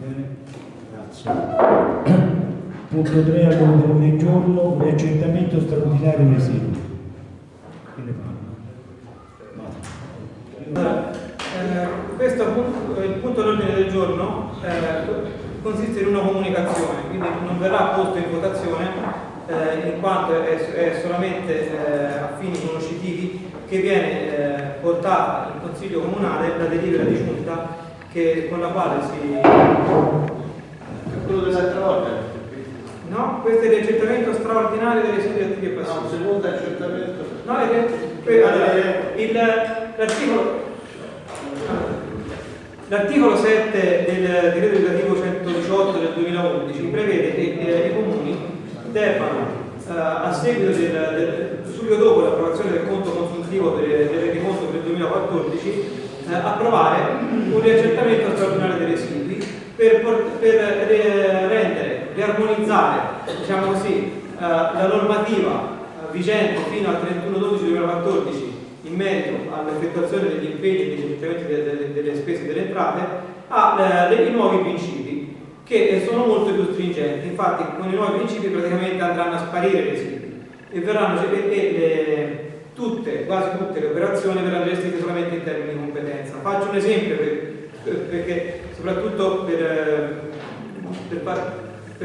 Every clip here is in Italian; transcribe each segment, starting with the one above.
Bene, grazie. Punto 3 all'ordine del giorno, riaccertamento straordinario dei residui. Che ne parla? Questo il punto all'ordine del giorno consiste in una comunicazione, quindi non verrà posto in votazione in quanto è solamente a fini conoscitivi che viene portata in Consiglio Comunale la delibera di giunta con la quale si... quello dell'altra volta? No, questo è l'accertamento straordinario dei residui attivi e passivi. No, secondo accertamento. No, l'articolo 7 del decreto legislativo 118 del 2011 prevede che i comuni debbano, a seguito subito dopo l'approvazione del conto consuntivo del rendiconto per il 2014, approvare un riaccertamento straordinario dei residui per riarmonizzare, diciamo così, la normativa vigente fino al 31/12/2014 in merito all'effettuazione degli impegni e degli accertamenti delle spese e delle entrate a dei nuovi principi che sono molto più stringenti. Infatti con i nuovi principi praticamente andranno a sparire i residui e verranno quasi tutte le operazioni verranno gestite solamente in termini di competenza. Faccio un esempio perché soprattutto per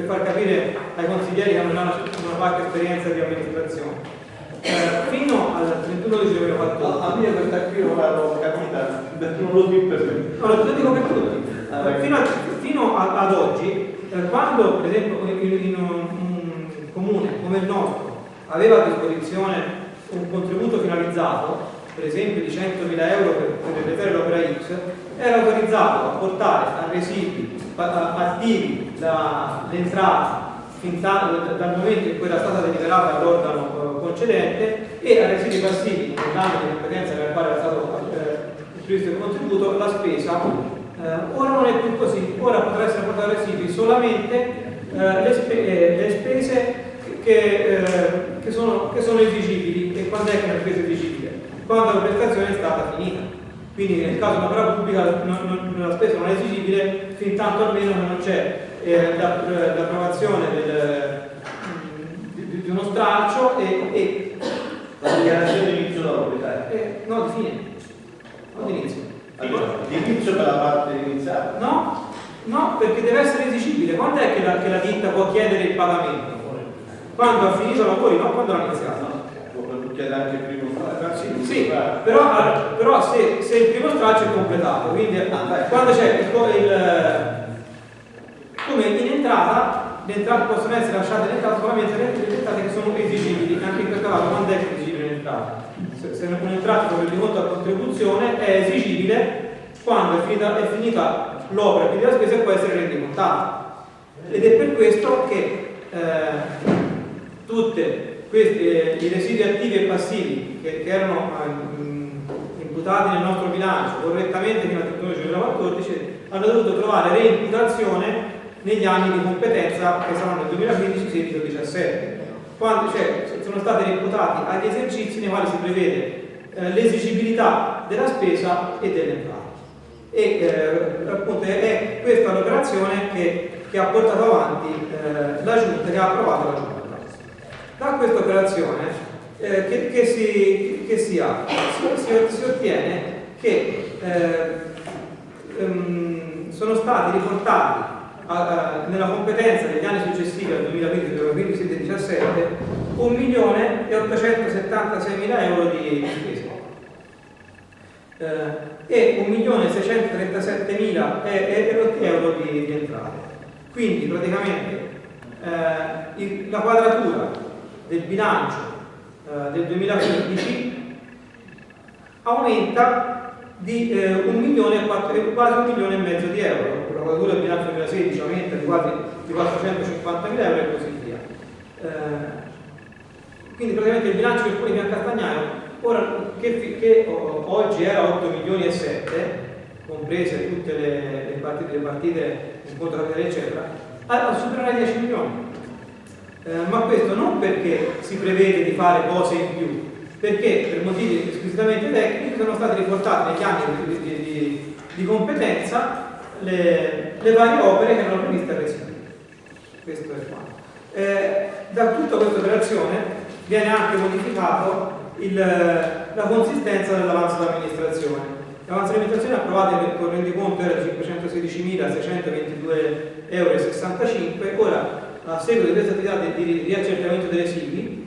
far capire ai consiglieri che hanno già una qualche esperienza di amministrazione. Fino al 31/12/2014 a me questa qui non l'ho capita, non lo dico per me. No, lo dico per tutti. Fino ad oggi, quando per esempio in un comune come il nostro aveva a disposizione un contributo finalizzato, per esempio di 100.000 euro per realizzare l'opera X, era autorizzato a portare a residui attivi l'entrata dal momento in cui era stata deliberata dall'organo concedente e a residui passivi nell'ambito di competenza nel quale era stato previsto il contributo la spesa. Ora non è più così, ora potrà essere portato a residui solamente le spese che sono esigibili. E quando è che una spesa è esigibile? Quando la prestazione è stata finita. Quindi nel caso di un'opera pubblica la spesa non è esigibile fin tanto almeno che non c'è l'approvazione di uno stralcio e la dichiarazione di inizio d'opera, no, di fine, non di inizio. allora, di inizio per la parte iniziale? No, perché deve essere esigibile. Quando è che la ditta può chiedere il pagamento? Quando ha finito i lavori, non quando l'ha iniziato. Può chiedere anche il primo stralcio? Sì, però se il primo stralcio è completato, quindi quando c'è come in entrata, le entrate possono essere lasciate in entrata solamente le entrate che sono esigibili. Anche in questo caso quando è esigibile l'entrata? Se un'entrata per il conto a contribuzione è esigibile quando è finita l'opera, quindi la spesa può essere rendicontata. Ed è per questo che tutti i residui attivi e passivi che erano imputati nel nostro bilancio correttamente fino al 31/12/2014 hanno dovuto trovare reimputazione negli anni di competenza che saranno il 2015, 16 e 17, quando sono stati reimputati agli esercizi nei quali si prevede l'esigibilità della spesa e delle entrate. E appunto è questa l'operazione che ha portato avanti la Giunta, che ha approvato la Giunta. Da questa operazione che si ha? Si ottiene che sono stati riportati nella competenza degli anni successivi al 2020, 2015 e 2017 1.876.000 euro di spese e 1.637.000 euro di entrate. Quindi praticamente la quadratura del bilancio del 2015 aumenta di quasi 1,5 milioni di euro. La quadratura del bilancio 2016 aumenta di quasi 450.000 euro e così via. Quindi praticamente il bilancio del Comune di Biancastagnaio, ora che oggi era 8 milioni e 7, comprese tutte le partite in conto capitale eccetera, supererà i 10 milioni. Ma questo non perché si prevede di fare cose in più, perché per motivi squisitamente tecnici sono stati riportati negli anni di competenza le varie opere che erano previste a residui. Questo è quanto. Da tutta questa operazione viene anche modificato la consistenza dell'avanzo d'amministrazione. L'avanzo d'amministrazione approvato con rendiconto era di 516.622,65 €. Ora, a seguito di questa attività di riaccertamento dei residui,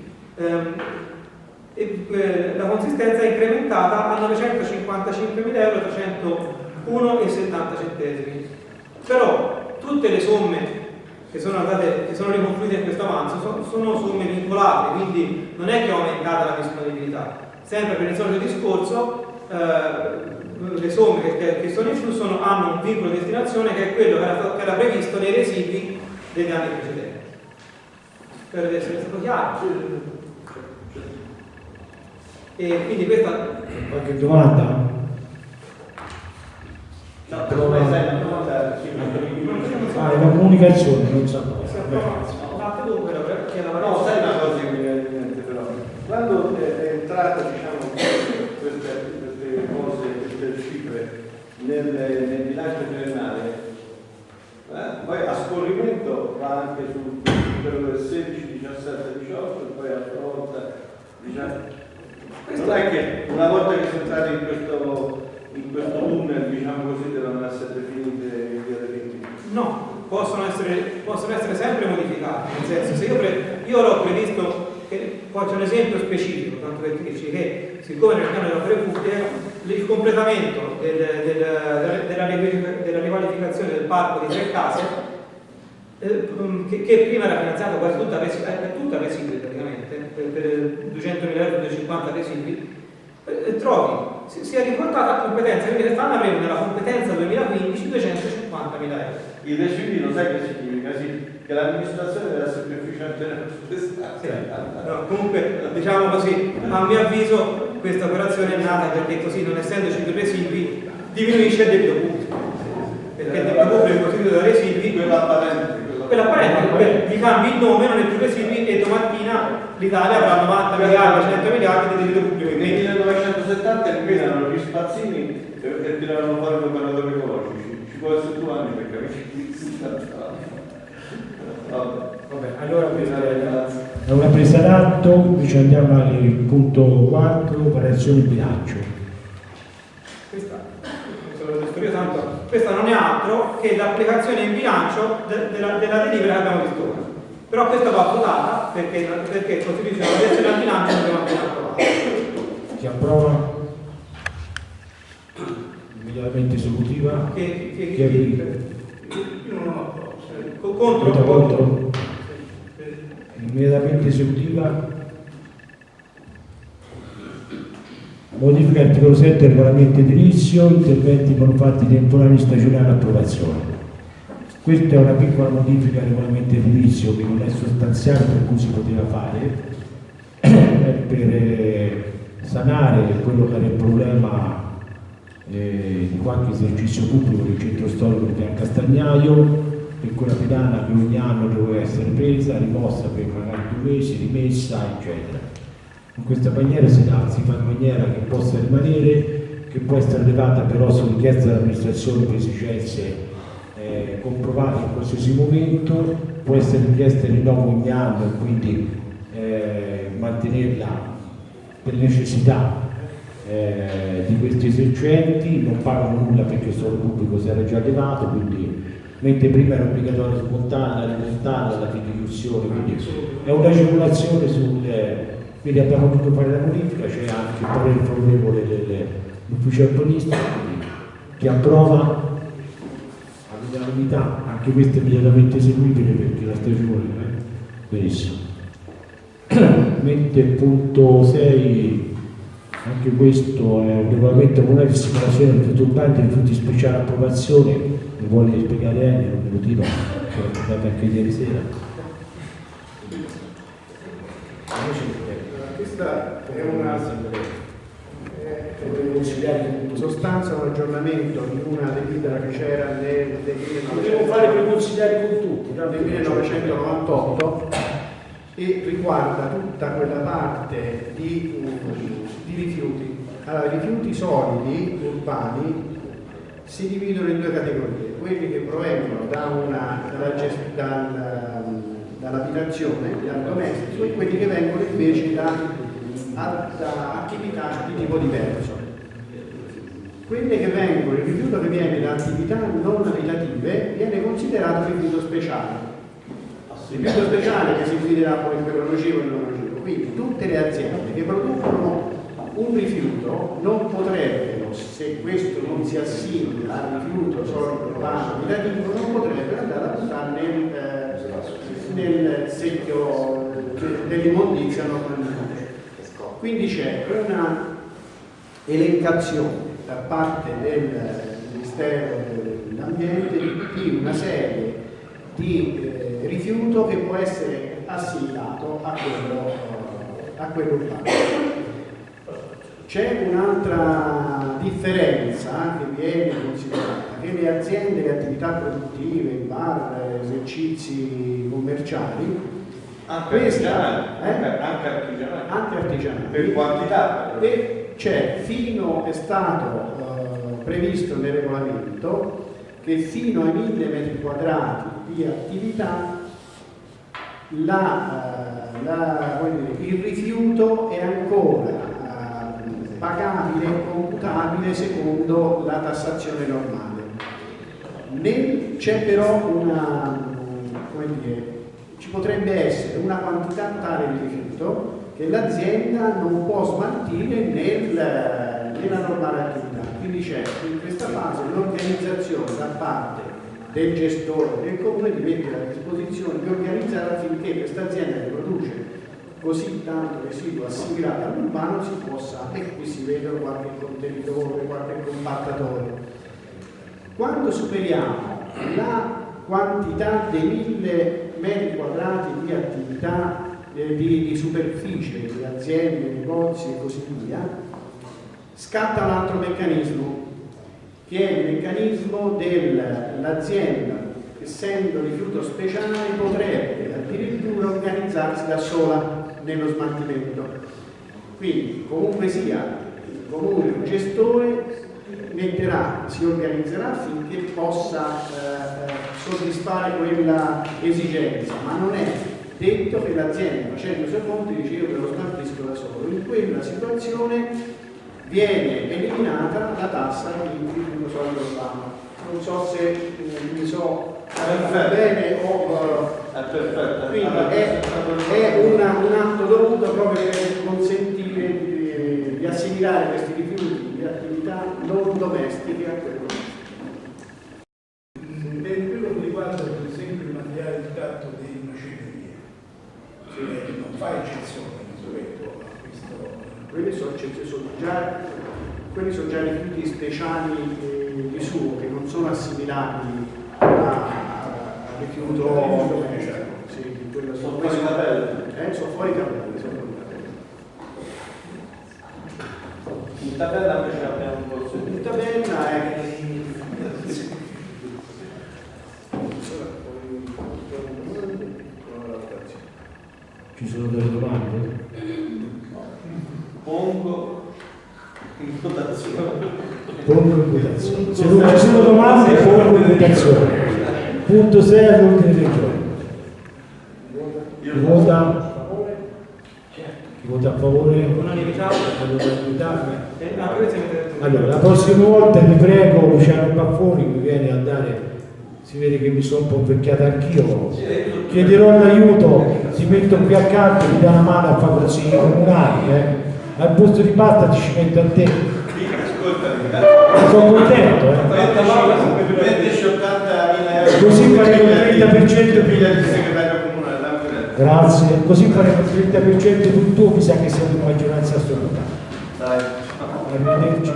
la consistenza è incrementata a 955.301,70 €. Però tutte le somme che sono riconfluite in questo avanzo sono somme vincolate, quindi non è che è aumentata la disponibilità. Sempre per il solito discorso, le somme che sono in flusso hanno un vincolo di destinazione che è quello che era previsto nei residui degli anni precedenti. Spero di essere stato chiaro. E quindi questa... Qualche domanda? No, però lei sai una domanda? È una comunicazione, non so. No, sai una cosa che mi viene in mente però? Quando è entrata, diciamo, queste cose, queste cifre nel bilancio triennale, poi a scorrimento va anche su quello del 16, 17, 18 e poi altra volta, diciamo, non è che una volta che si è entrati in questo tunnel, diciamo così, devono essere definite via dei. No, possono essere sempre modificati, nel senso, se io l'ho previsto, faccio un esempio specifico, tanto per dirci che siccome nel piano delle opere pubbliche il completamento della riqualificazione del parco di 3 case, che prima era finanziato quasi tutta a residui praticamente, per 200.000 € 250 residui, si è riportata a competenza, quindi quest'anno avremo nella competenza 2015 250.000 €. I residui non sai che significa, sì, che l'amministrazione deve essere più efficiente nella sì. No, comunque, diciamo così, a mio avviso questa operazione è nata perché così, non essendoci più residui, diminuisce il debito pubblico. Perché il debito pubblico è costituito da residui, quella apparente, gli cambi il nome, non è più residui e domattina l'Italia avrà 90 miliardi, 100 miliardi di debito pubblico. Nel 1970 eliminano gli spazzini e tiravano fuori gli operatori ecologici. Ci può essere 2 anni per capire che si tratta. Vabbè, allora questa è una presa d'atto, invece andiamo al punto 4, operazioni bilancio. Questa non è altro che l'applicazione in bilancio della delibera che abbiamo visto ora. Però questa va votata perché costituisce una variazione al bilancio che abbiamo appena approvato. Chi approva? Immediatamente esecutiva? Chi è io non lo approvo. Contro? Immediatamente esecutiva. Modifica articolo 7 del regolamento edilizio, interventi manufatti temporanei stagionali, approvazione. Questa è una piccola modifica al regolamento edilizio che non è sostanziale, per cui si poteva fare, per sanare quello che era il problema di qualche esercizio pubblico del centro storico di Pian Castagnaio, e quella pedana che ogni anno doveva essere presa, rimossa per magari 2 mesi, rimessa, eccetera. In questa maniera si fa in maniera che possa rimanere, che può essere levata però su richiesta dell'amministrazione per esigenze comprovate in qualsiasi momento, può essere richiesta di rinnovo ogni anno e quindi mantenerla per necessità di questi esercenti, non pagano nulla perché il suolo pubblico si era già levato, quindi mentre prima era obbligatorio smontarla, rimontarla, la fideiussione, quindi è un'agevolazione quindi abbiamo dovuto fare la modifica, c'è anche il parere favorevole dell'ufficio artonistico, che approva all'unanimità, anche questo è immediatamente eseguibile perché la stagione benissimo. Mentre punto 6, anche questo è un regolamento comunale di simulazione del turbante di frutti speciali, approvazione, mi vuole spiegare Ennio, non me lo dico, l'ho portato anche ieri sera. Questa è una in sostanza un aggiornamento di una delibera che c'era nel Dobbiamo fare per consigliare con tutti, nel 1998 e riguarda tutta quella parte di rifiuti. Allora, rifiuti solidi urbani si dividono in due categorie: quelli che provengono dall'abitazione, dal domestico, e quelli che vengono invece da attività di tipo diverso. Quelle che vengono, il rifiuto che viene da attività non abitative viene considerato rifiuto speciale. Il rifiuto speciale che si dividerà poi in quello nocivo e non nocivo. Quindi tutte le aziende che producono un rifiuto non potrebbero, se questo non si assimila al rifiuto solido urbano abitativo, non potrebbero andare a buttare nel secchio dell'immondizia normalmente. Quindi c'è una elencazione da parte del Ministero dell'Ambiente di una serie di rifiuto che può essere assimilato a quello urbano. C'è un'altra differenza che viene considerata, che le aziende, le attività produttive, i bar, esercizi commerciali, anche artigianali, per quantità, e è stato previsto nel regolamento che fino ai 1000 metri quadrati di attività il rifiuto è ancora pagabile e computabile secondo la tassazione normale. C'è però ci potrebbe essere una quantità tale di rifiuto che l'azienda non può smaltire nella normale attività. Quindi c'è in questa fase l'organizzazione da parte del gestore del comune di mettere a disposizione, di organizzare affinché questa azienda che produce così tanto residuo assimilato all'urbano si possa, e qui si vede qualche contenitore, qualche compattatore. Quando superiamo la quantità dei 1000 metri quadrati di attività di superficie, di aziende, negozi e così via, scatta un altro meccanismo, che è il meccanismo dell'azienda, essendo rifiuto speciale, potrebbe addirittura organizzarsi da sola nello smaltimento. Quindi, comunque sia, il comune, il gestore si organizzerà affinché possa soddisfare quella esigenza, ma non è detto che l'azienda, facendo i suoi conti, dice io ve lo smaltisco da solo. In quella situazione viene eliminata la tassa di rifiuto solido urbano. Non so se mi so bene o quindi è un atto dovuto proprio per consentire di assimilare questi rifiuti di attività non domestiche a quello. Per quello che riguarda per esempio il materiale di tratto dei macellerie, cioè non fa eccezione rispetto a questo. Quelli sono già rifiuti speciali di suo, che non sono assimilabili a rifiuto domestico. Sono fuori tabella. Sono fuori tabella. In tabella invece abbiamo un po' su. In tabella è Ci sono delle domande? Pongo in votazione. Se non ci sono domande, pongo in votazione. Punto 6 all'ordine del giorno. Chi vota a favore? Unanimità. Allora, la prossima volta vi prego, Luciano Baffoni, mi viene a dare, si vede che mi sono un po' invecchiata anch'io, chiederò l'aiuto, ti metto qui accanto, mi dà una mano a fare consigli comunali, al posto di pasta ci metto a te. Sono contento, così faremo il 30% di segretario comunale. Grazie, così faremo il 30% di tuo, mi sa che siamo in maggioranza assoluta. Dai. Arrivederci.